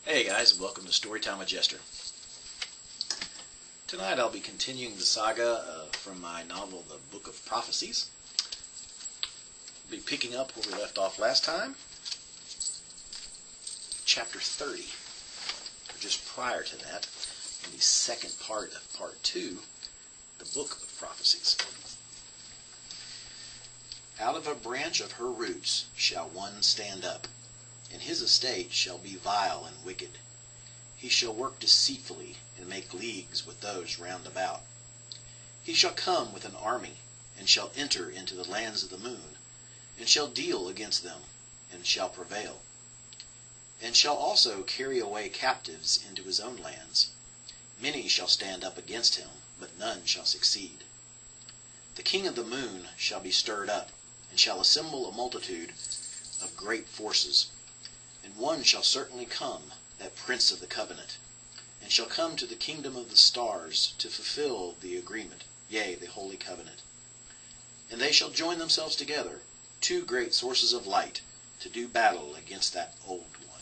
Hey guys, welcome to Storytime with Jester. Tonight I'll be continuing the saga from my novel, The Book of Prophecies. I'll be picking up where we left off last time. Chapter 30, or just prior to that, in the second part of Part 2, The Book of Prophecies. Out of a branch of her roots shall one stand up, and his estate shall be vile and wicked. He shall work deceitfully, and make leagues with those round about. He shall come with an army, and shall enter into the lands of the moon, and shall deal against them, and shall prevail. And shall also carry away captives into his own lands. Many shall stand up against him, but none shall succeed. The king of the moon shall be stirred up, and shall assemble a multitude of great forces. And one shall certainly come, that prince of the covenant, and shall come to the kingdom of the stars to fulfill the agreement, yea, the holy covenant. And they shall join themselves together, two great sources of light, to do battle against that old one.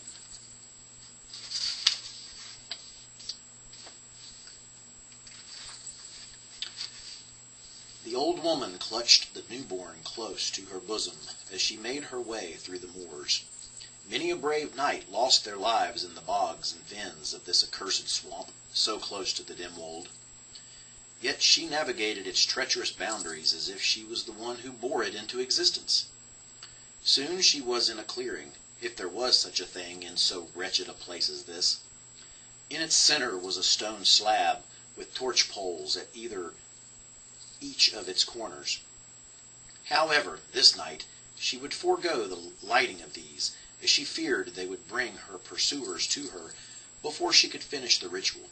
The old woman clutched the newborn close to her bosom as she made her way through the moors. Many a brave knight lost their lives in the bogs and fens of this accursed swamp, so close to the dim wold. Yet she navigated its treacherous boundaries as if she was the one who bore it into existence. Soon she was in a clearing, if there was such a thing in so wretched a place as this. In its center was a stone slab, with torch poles at each of its corners. However, this night she would forego the lighting of these, as she feared they would bring her pursuers to her before she could finish the ritual.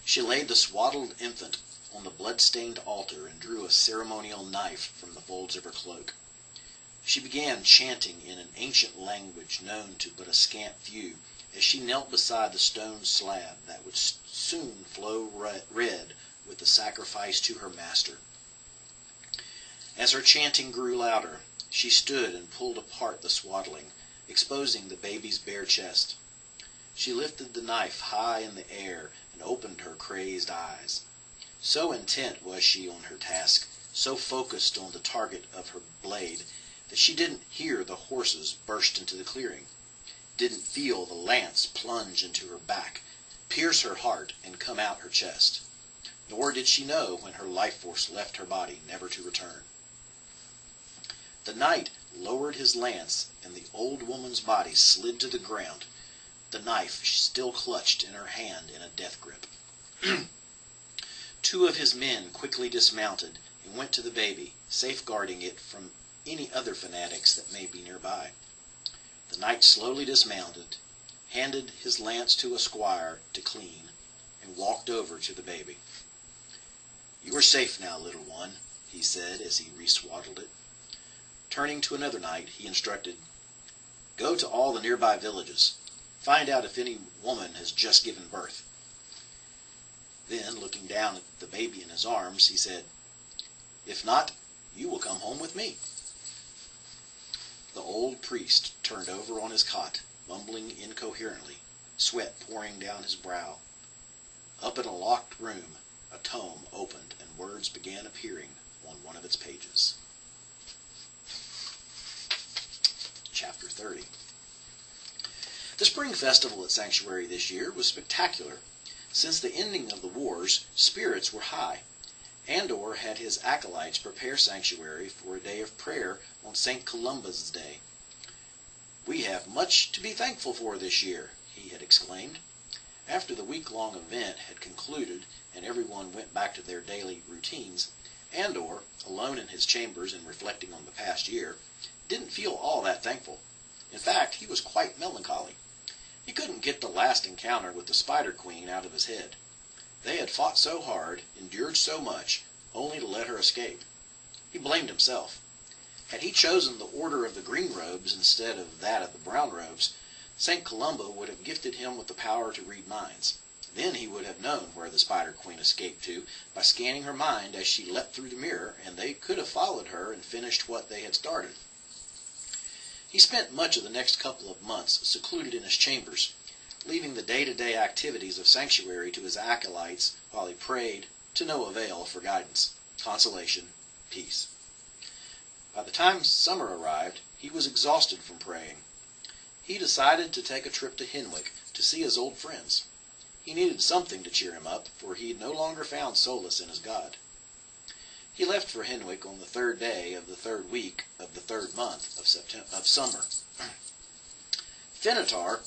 She laid the swaddled infant on the blood-stained altar and drew a ceremonial knife from the folds of her cloak. She began chanting in an ancient language known to but a scant few as she knelt beside the stone slab that would soon flow red with the sacrifice to her master. As her chanting grew louder, she stood and pulled apart the swaddling, exposing the baby's bare chest. She lifted the knife high in the air and opened her crazed eyes. So intent was she on her task, so focused on the target of her blade, that she didn't hear the horses burst into the clearing, didn't feel the lance plunge into her back, pierce her heart, and come out her chest. Nor did she know when her life force left her body, never to return. The knight lowered his lance, and the old woman's body slid to the ground, the knife still clutched in her hand in a death grip. Two of his men quickly dismounted and went to the baby, safeguarding it from any other fanatics that may be nearby. The knight slowly dismounted, handed his lance to a squire to clean, and walked over to the baby. "You are safe now, little one," he said as he reswaddled it. Turning to another knight, he instructed, "Go to all the nearby villages. Find out if any woman has just given birth." Then, looking down at the baby in his arms, he said, "If not, you will come home with me." The old priest turned over on his cot, mumbling incoherently, sweat pouring down his brow. Up in a locked room, a tome opened and words began appearing on one of its pages. Chapter 30. The spring festival at Sanctuary this year was spectacular. Since the ending of the wars, spirits were high. Andor had his acolytes prepare Sanctuary for a day of prayer on St. Columba's Day. "We have much to be thankful for this year," he had exclaimed. After the week-long event had concluded and everyone went back to their daily routines, Andor, alone in his chambers and reflecting on the past year, didn't feel all that thankful. In fact, he was quite melancholy. He couldn't get the last encounter with the Spider Queen out of his head. They had fought so hard, endured so much, only to let her escape. He blamed himself. Had he chosen the order of the green robes instead of that of the brown robes, St. Columba would have gifted him with the power to read minds. Then he would have known where the Spider Queen escaped to by scanning her mind as she leapt through the mirror, and they could have followed her and finished what they had started. He spent much of the next couple of months secluded in his chambers, leaving the day-to-day activities of sanctuary to his acolytes while he prayed, to no avail, for guidance, consolation, peace. By the time summer arrived, he was exhausted from praying. He decided to take a trip to Henwick to see his old friends. He needed something to cheer him up, for he no longer found solace in his God. He left for Henwick on the 3rd day of the 3rd week of the 3rd month of summer. Finnatar,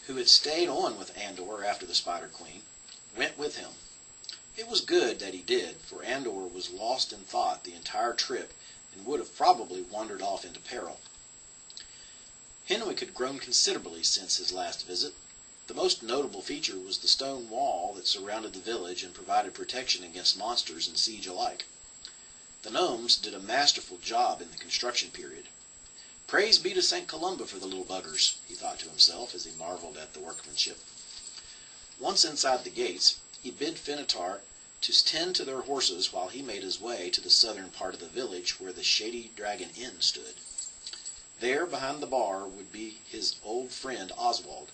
who had stayed on with Andor after the Spider Queen, went with him. It was good that he did, for Andor was lost in thought the entire trip and would have probably wandered off into peril. Henwick had grown considerably since his last visit. The most notable feature was the stone wall that surrounded the village and provided protection against monsters and siege alike. The gnomes did a masterful job in the construction period. Praise be to St. Columba for the little buggers, he thought to himself as he marveled at the workmanship. Once inside the gates, he bid Finnatar to tend to their horses while he made his way to the southern part of the village where the Shady Dragon Inn stood. There, behind the bar, would be his old friend Oswald.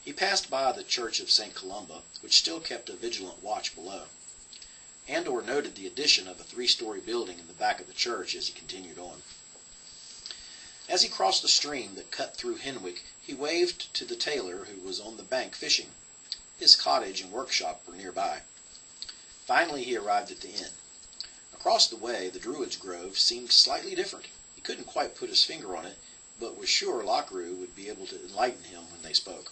He passed by the church of St. Columba, which still kept a vigilant watch below. Andor noted the addition of a 3-story building in the back of the church as he continued on. As he crossed the stream that cut through Henwick, he waved to the tailor who was on the bank fishing. His cottage and workshop were nearby. Finally he arrived at the inn. Across the way, the Druid's Grove seemed slightly different. He couldn't quite put his finger on it, but was sure Lockrew would be able to enlighten him when they spoke.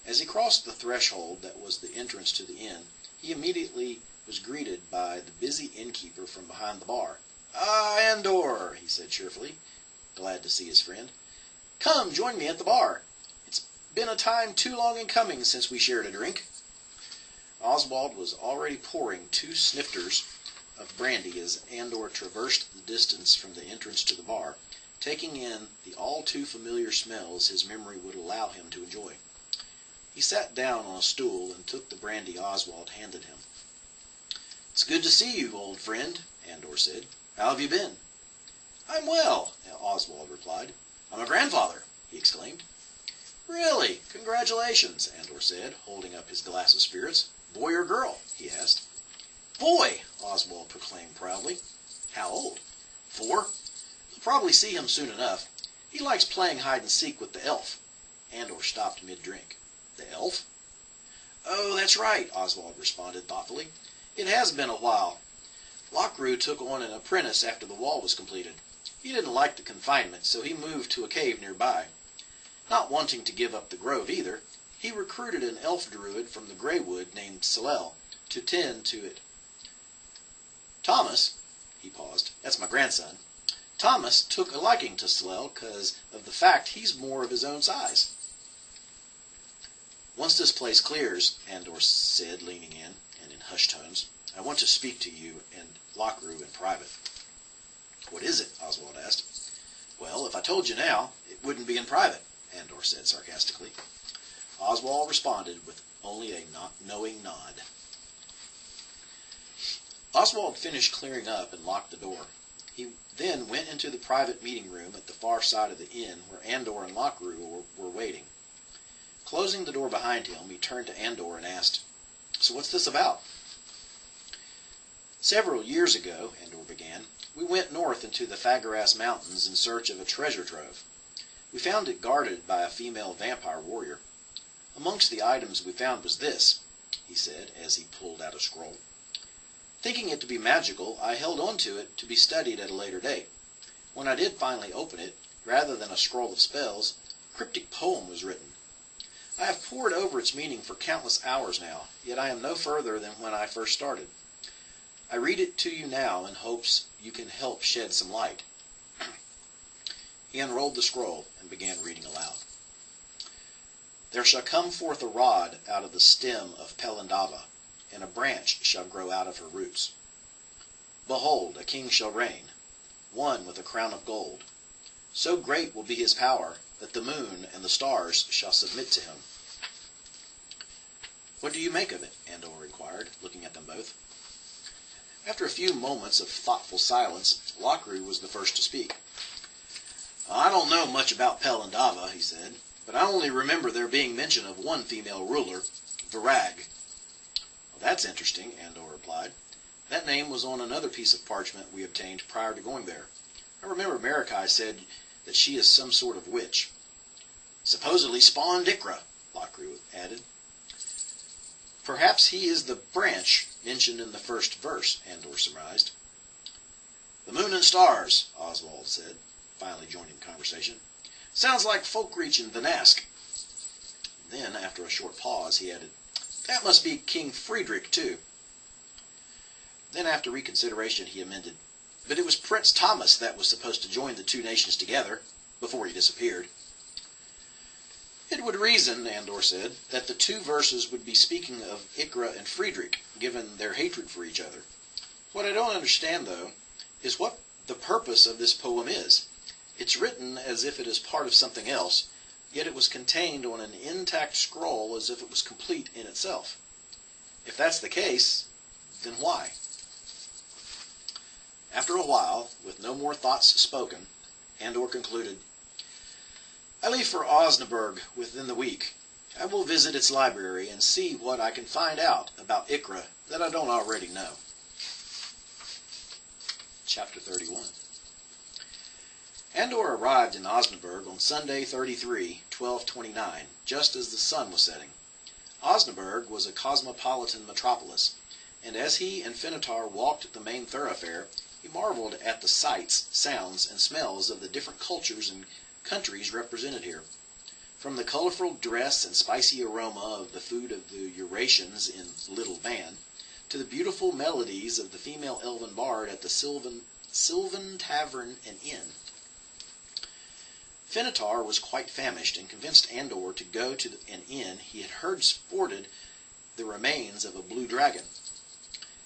As he crossed the threshold that was the entrance to the inn, he immediately was greeted by the busy innkeeper from behind the bar. "Ah, Andor," he said cheerfully, glad to see his friend. "Come, join me at the bar. It's been a time too long in coming since we shared a drink." Oswald was already pouring 2 snifters of brandy as Andor traversed the distance from the entrance to the bar, taking in the all too familiar smells his memory would allow him to enjoy. He sat down on a stool and took the brandy Oswald handed him. "It's good to see you, old friend," Andor said. "How have you been?" "I'm well," Oswald replied. "I'm a grandfather," he exclaimed. "Really? Congratulations," Andor said, holding up his glass of spirits. "Boy or girl?" he asked. "Boy," Oswald proclaimed proudly. "How old?" "4. You'll probably see him soon enough. He likes playing hide-and-seek with the elf." Andor stopped mid-drink. "The elf?" "Oh, that's right," Oswald responded thoughtfully. "It has been a while. Lockrew took on an apprentice after the wall was completed. He didn't like the confinement, so he moved to a cave nearby. Not wanting to give up the grove either, he recruited an elf druid from the Greywood named Salel to tend to it. Thomas," he paused, "that's my grandson. Thomas took a liking to Salel because of the fact he's more of his own size." "Once this place clears," Andor said, leaning in, and in hushed tones, "I want to speak to you and Lockrew in private." "What is it?" Oswald asked. "Well, if I told you now, it wouldn't be in private," Andor said sarcastically. Oswald responded with only a knowing nod. Oswald finished clearing up and locked the door. He then went into the private meeting room at the far side of the inn where Andor and Lockrew were waiting. Closing the door behind him, he turned to Andor and asked, "So what's this about?" "Several years ago," Andor began, "we went north into the Fagaras Mountains in search of a treasure trove. We found it guarded by a female vampire warrior. Amongst the items we found was this," he said as he pulled out a scroll. "Thinking it to be magical, I held on to it to be studied at a later date. When I did finally open it, rather than a scroll of spells, a cryptic poem was written. I have pored over its meaning for countless hours now, yet I am no further than when I first started. I read it to you now in hopes you can help shed some light." He unrolled the scroll and began reading aloud. "There shall come forth a rod out of the stem of Pelendava, and a branch shall grow out of her roots. Behold, a king shall reign, one with a crown of gold. So great will be his power that the moon and the stars shall submit to him." "What do you make of it?" Andor inquired, looking at them both. After a few moments of thoughtful silence, Lockrew was the first to speak. I don't know much about Pelandava, he said, but I only remember there being mention of one female ruler, Virag. Well, that's interesting, Andor replied. That name was on another piece of parchment we obtained prior to going there. I remember Marikai said that she is some sort of witch. Supposedly spawned Ikra, Lokru added. Perhaps he is the branch mentioned in the first verse, Andor surmised. The moon and stars, Oswald said, finally joining the conversation. Sounds like Folkreach and Vanask. Then, after a short pause, he added, That must be King Friedrich, too. Then, after reconsideration, he amended, But it was Prince Thomas that was supposed to join the two nations together, before he disappeared. It would reason, Andor said, that the two verses would be speaking of Ikra and Friedrich, given their hatred for each other. What I don't understand, though, is what the purpose of this poem is. It's written as if it is part of something else, yet it was contained on an intact scroll as if it was complete in itself. If that's the case, then why? After a while, with no more thoughts spoken, Andor concluded, I leave for Osnaburg within the week. I will visit its library and see what I can find out about Ikra that I don't already know. Chapter 31. Andor arrived in Osnaburg on Sunday 33, 1229, just as the sun was setting. Osnaburg was a cosmopolitan metropolis, and as he and Finitar walked the main thoroughfare, he marveled at the sights, sounds, and smells of the different cultures and countries represented here. From the colorful dress and spicy aroma of the food of the Eurasians in Little Van, to the beautiful melodies of the female elven bard at the Sylvan Tavern and Inn. Finitar was quite famished and convinced Andor to go to an inn he had heard sported the remains of a blue dragon.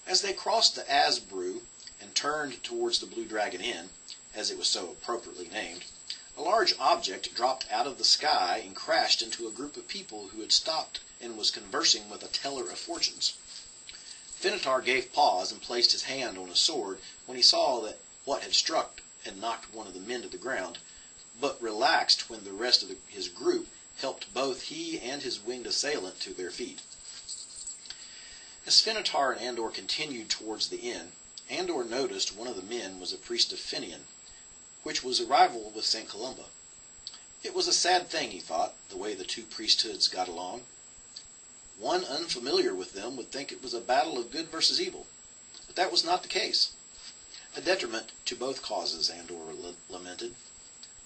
As they crossed the Asbru and turned towards the Blue Dragon Inn, as it was so appropriately named, a large object dropped out of the sky and crashed into a group of people who had stopped and was conversing with a teller of fortunes. Finitar gave pause and placed his hand on a sword when he saw that what had struck and knocked one of the men to the ground, but relaxed when the rest of his group helped both he and his winged assailant to their feet. As Finitar and Andor continued towards the inn, Andor noticed one of the men was a priest of Finian, which was a rival with St. Columba. It was a sad thing, he thought, the way the two priesthoods got along. One unfamiliar with them would think it was a battle of good versus evil, but that was not the case. A detriment to both causes, Andor lamented,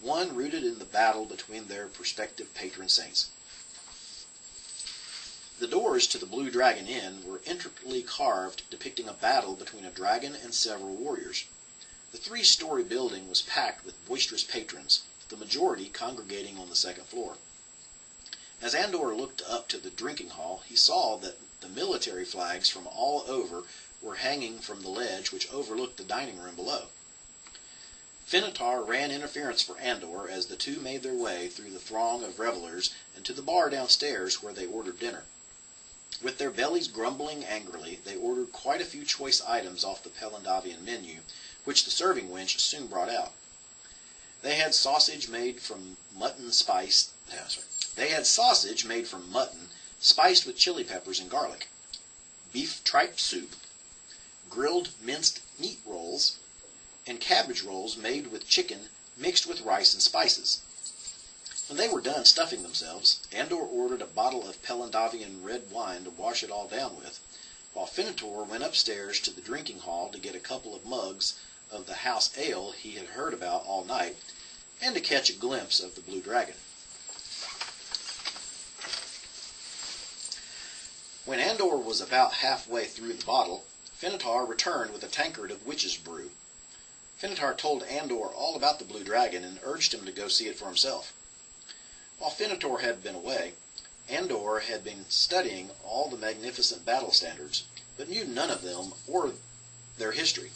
one rooted in the battle between their prospective patron saints. The doors to the Blue Dragon Inn were intricately carved, depicting a battle between a dragon and several warriors. The three-story building was packed with boisterous patrons, the majority congregating on the second floor. As Andor looked up to the drinking hall, he saw that the military flags from all over were hanging from the ledge which overlooked the dining room below. Finitar ran interference for Andor as the two made their way through the throng of revelers and to the bar downstairs where they ordered dinner. With their bellies grumbling angrily, they ordered quite a few choice items off the Pelandavian menu, which the serving wench soon brought out. They had sausage made from mutton spiced with chili peppers and garlic, beef tripe soup, grilled minced meat rolls, and cabbage rolls made with chicken mixed with rice and spices. When they were done stuffing themselves, Andor ordered a bottle of Pelandavian red wine to wash it all down with, while Finitar went upstairs to the drinking hall to get a couple of mugs of the house ale he had heard about all night, and to catch a glimpse of the Blue Dragon. When Andor was about halfway through the bottle, Finitar returned with a tankard of witch's brew. Finitar told Andor all about the Blue Dragon and urged him to go see it for himself. While Finitar had been away, Andor had been studying all the magnificent battle standards, but knew none of them or their history.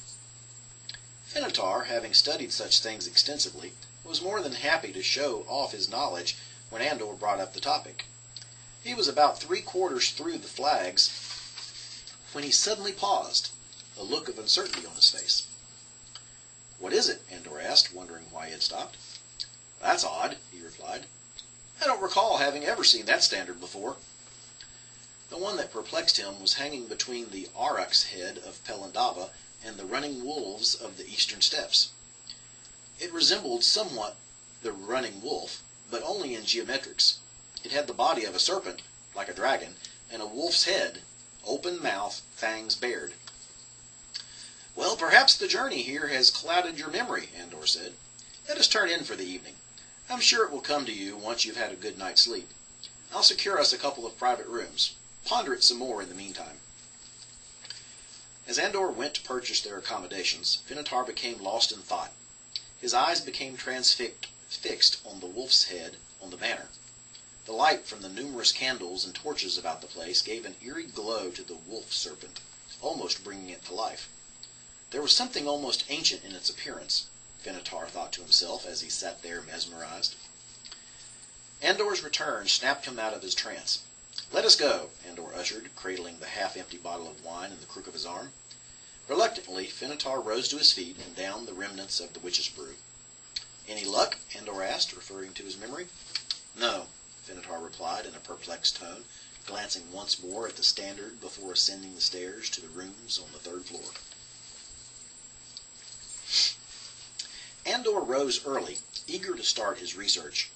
Finitar, having studied such things extensively, was more than happy to show off his knowledge when Andor brought up the topic. He was about 3/4 through the flags when he suddenly paused, a look of uncertainty on his face. "What is it?" Andor asked, wondering why he had stopped. "That's odd," he replied. "I don't recall having ever seen that standard before." The one that perplexed him was hanging between the aurochs head of Pelendava and the running wolves of the eastern steppes. It resembled somewhat the running wolf, but only in geometrics. It had the body of a serpent, like a dragon, and a wolf's head, open mouth, fangs bared. "Well, perhaps the journey here has clouded your memory," Andor said. "Let us turn in for the evening. I'm sure it will come to you once you've had a good night's sleep. I'll secure us a couple of private rooms. Ponder it some more in the meantime." As Andor went to purchase their accommodations, Finitar became lost in thought. His eyes became transfixed on the wolf's head on the banner. The light from the numerous candles and torches about the place gave an eerie glow to the wolf serpent, almost bringing it to life. There was something almost ancient in its appearance, Finitar thought to himself as he sat there mesmerized. Andor's return snapped him out of his trance. "Let us go," Andor ushered, cradling the half-empty bottle of wine in the crook of his arm. Reluctantly, Finitar rose to his feet and downed the remnants of the witch's brew. "Any luck?" Andor asked, referring to his memory. "No," Finitar replied in a perplexed tone, glancing once more at the standard before ascending the stairs to the rooms on the third floor. Andor rose early, eager to start his research.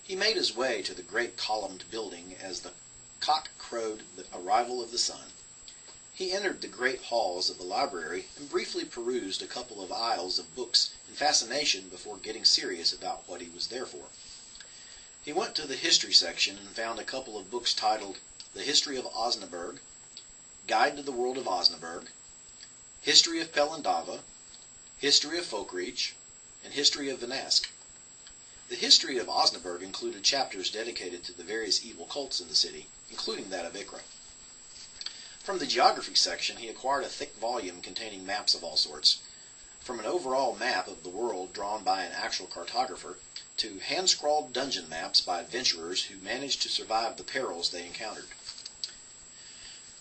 He made his way to the great columned building as the cock crowed the arrival of the sun. He entered the great halls of the library and briefly perused a couple of aisles of books in fascination before getting serious about what he was there for. He went to the history section and found a couple of books titled The History of Osnaburg, Guide to the World of Osnaburg, History of Pelendava, History of Folkreach, and History of Vinask. The history of Osnaburg included chapters dedicated to the various evil cults in the city, including that of Ikra. From the geography section, he acquired a thick volume containing maps of all sorts, from an overall map of the world drawn by an actual cartographer to hand-scrawled dungeon maps by adventurers who managed to survive the perils they encountered.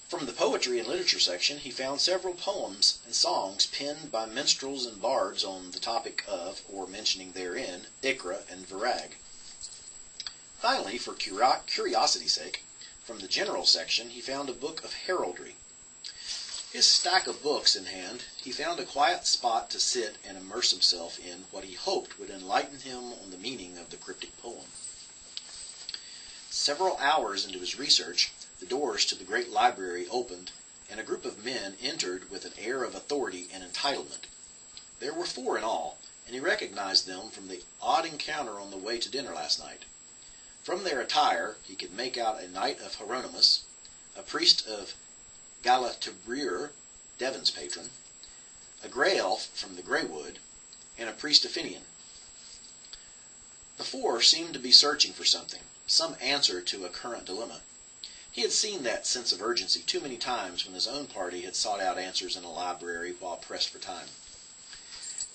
From the poetry and literature section, he found several poems and songs penned by minstrels and bards on the topic of, or mentioning therein, Ikra and Virag. Finally, for curiosity's sake, from the general section, he found a book of heraldry. His stack of books in hand, he found a quiet spot to sit and immerse himself in what he hoped would enlighten him on the meaning of the cryptic poem. Several hours into his research, the doors to the great library opened, and a group of men entered with an air of authority and entitlement. There were 4 in all, and he recognized them from the odd encounter on the way to dinner last night. From their attire, he could make out a knight of Hieronymus, a priest of Galatibrir, Devon's patron, a grey elf from the Greywood, and a priest of Finian. The 4 seemed to be searching for something, some answer to a current dilemma. He had seen that sense of urgency too many times when his own party had sought out answers in a library while pressed for time.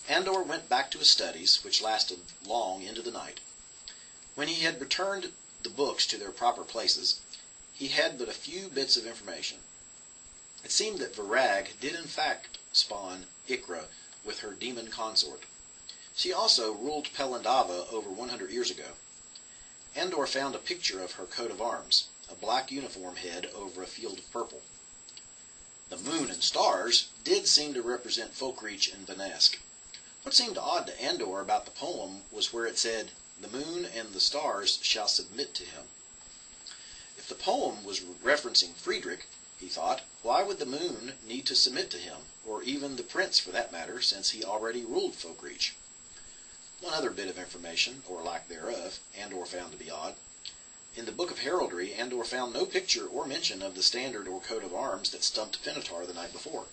Andor went back to his studies, which lasted long into the night. When he had returned the books to their proper places, he had but a few bits of information. It seemed that Virag did in fact spawn Ikra with her demon consort. She also ruled Pelendava over 100 years ago. Andor found a picture of her coat of arms, a black uniform head over a field of purple. The moon and stars did seem to represent Folkreach and Vinask. What seemed odd to Andor about the poem was where it said, "The moon and the stars shall submit to him." If the poem was referencing Friedrich, he thought, why would the moon need to submit to him, or even the prince for that matter, since he already ruled Folkreach? One other bit of information, or lack thereof, Andor found to be odd. In the Book of Heraldry, Andor found no picture or mention of the standard or coat of arms that stumped Finitar the night before.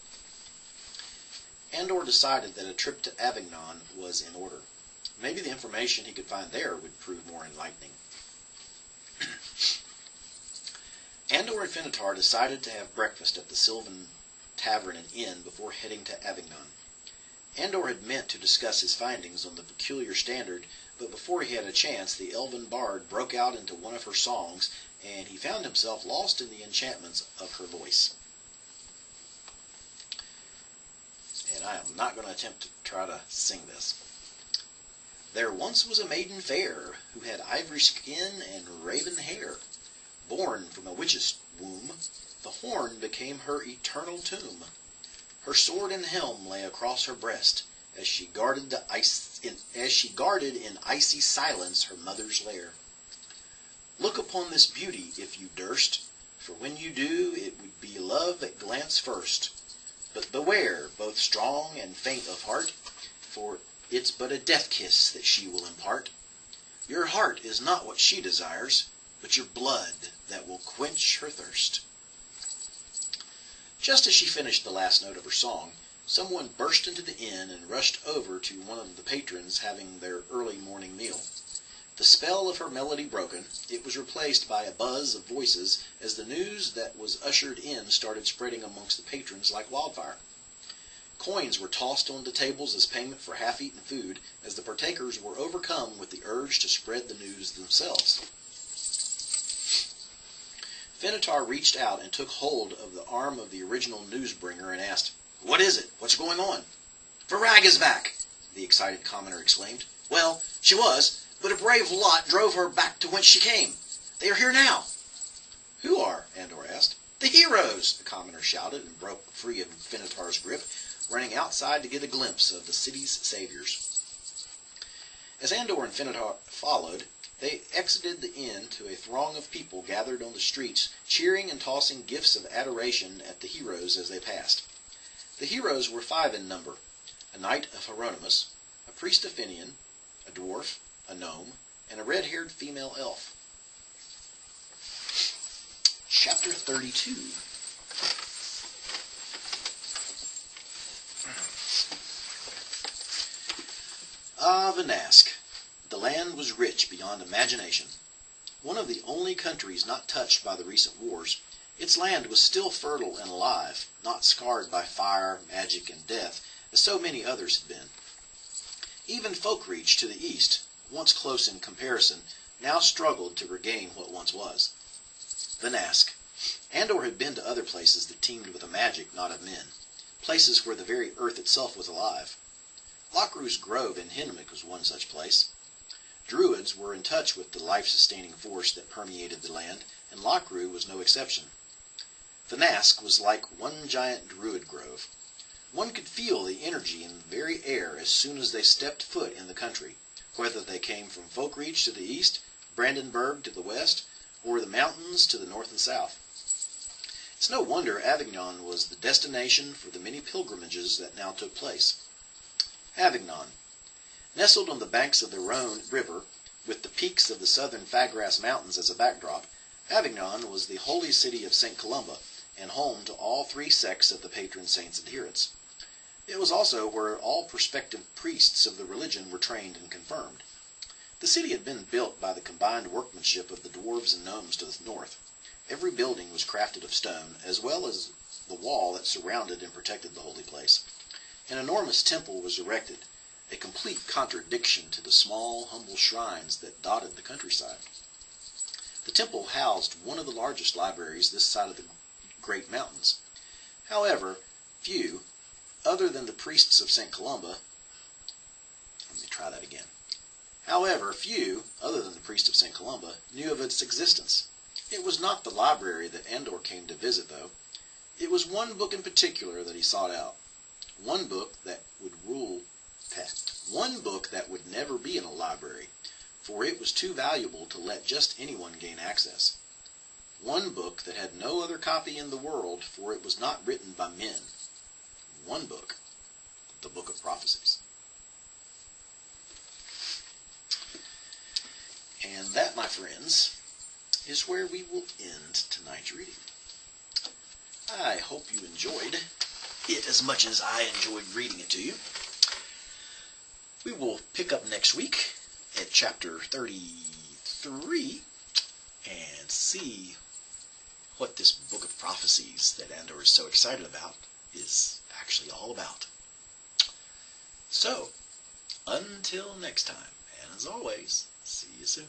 Andor decided that a trip to Avignon was in order. Maybe the information he could find there would prove more enlightening. Andor and Finitar decided to have breakfast at the Sylvan Tavern and Inn before heading to Avignon. Andor had meant to discuss his findings on the peculiar standard, but before he had a chance, the elven bard broke out into one of her songs, and he found himself lost in the enchantments of her voice. And I am not going to attempt to try to sing this. There once was a maiden fair, who had ivory skin and raven hair. Born from a witch's womb, the horn became her eternal tomb. Her sword and helm lay across her breast, as she guarded in icy silence her mother's lair. Look upon this beauty, if you durst, for when you do, it would be love at glance first. But beware, both strong and faint of heart, for it's but a death kiss that she will impart. Your heart is not what she desires, but your blood that will quench her thirst. Just as she finished the last note of her song, someone burst into the inn and rushed over to one of the patrons having their early morning meal. The spell of her melody broken, it was replaced by a buzz of voices as the news that was ushered in started spreading amongst the patrons like wildfire. Coins were tossed onto tables as payment for half-eaten food, as the partakers were overcome with the urge to spread the news themselves. Finitar reached out and took hold of the arm of the original newsbringer and asked, "What is it? What's going on?" "Varag is back!" the excited commoner exclaimed. "Well, she was, but a brave lot drove her back to whence she came. They are here now." "Who are?" Andor asked. "The heroes!" the commoner shouted and broke free of Finitar's grip, running outside to get a glimpse of the city's saviors. As Andor and Finitar followed, they exited the inn to a throng of people gathered on the streets, cheering and tossing gifts of adoration at the heroes as they passed. The heroes were 5 in number: a knight of Hieronymus, a priest of Finian, a dwarf, a gnome, and a red-haired female elf. Chapter 32. Vanask. The land was rich beyond imagination. One of the only countries not touched by the recent wars, its land was still fertile and alive, not scarred by fire, magic, and death, as so many others had been. Even Folkreach to the east, once close in comparison, now struggled to regain what once was. Vanask. Andor had been to other places that teemed with a magic not of men, places where the very earth itself was alive. Lockru's Grove in Henwick was one such place. Druids were in touch with the life-sustaining force that permeated the land, and Lockru was no exception. Vanask was like one giant druid grove. One could feel the energy in the very air as soon as they stepped foot in the country, whether they came from Folkreach to the east, Brandenburg to the west, or the mountains to the north and south. It's no wonder Avignon was the destination for the many pilgrimages that now took place. Avignon. Nestled on the banks of the Rhone River, with the peaks of the southern Fagras Mountains as a backdrop, Avignon was the holy city of St. Columba, and home to all 3 sects of the patron saint's adherents. It was also where all prospective priests of the religion were trained and confirmed. The city had been built by the combined workmanship of the dwarves and gnomes to the north. Every building was crafted of stone, as well as the wall that surrounded and protected the holy place. An enormous temple was erected, a complete contradiction to the small, humble shrines that dotted the countryside. The temple housed one of the largest libraries this side of the great mountains. However, few, other than the priests of St. Columba, knew of its existence. It was not the library that Andor came to visit, though. It was one book in particular that he sought out. One book that would never be in a library, for it was too valuable to let just anyone gain access. One book that had no other copy in the world, for it was not written by men. One book, the Book of Prophecies. And that, my friends, is where we will end tonight's reading. I hope you enjoyed it as much as I enjoyed reading it to you. We will pick up next week at chapter 33 and see what this Book of Prophecies that Andor is so excited about is actually all about. So, until next time, and as always, see you soon.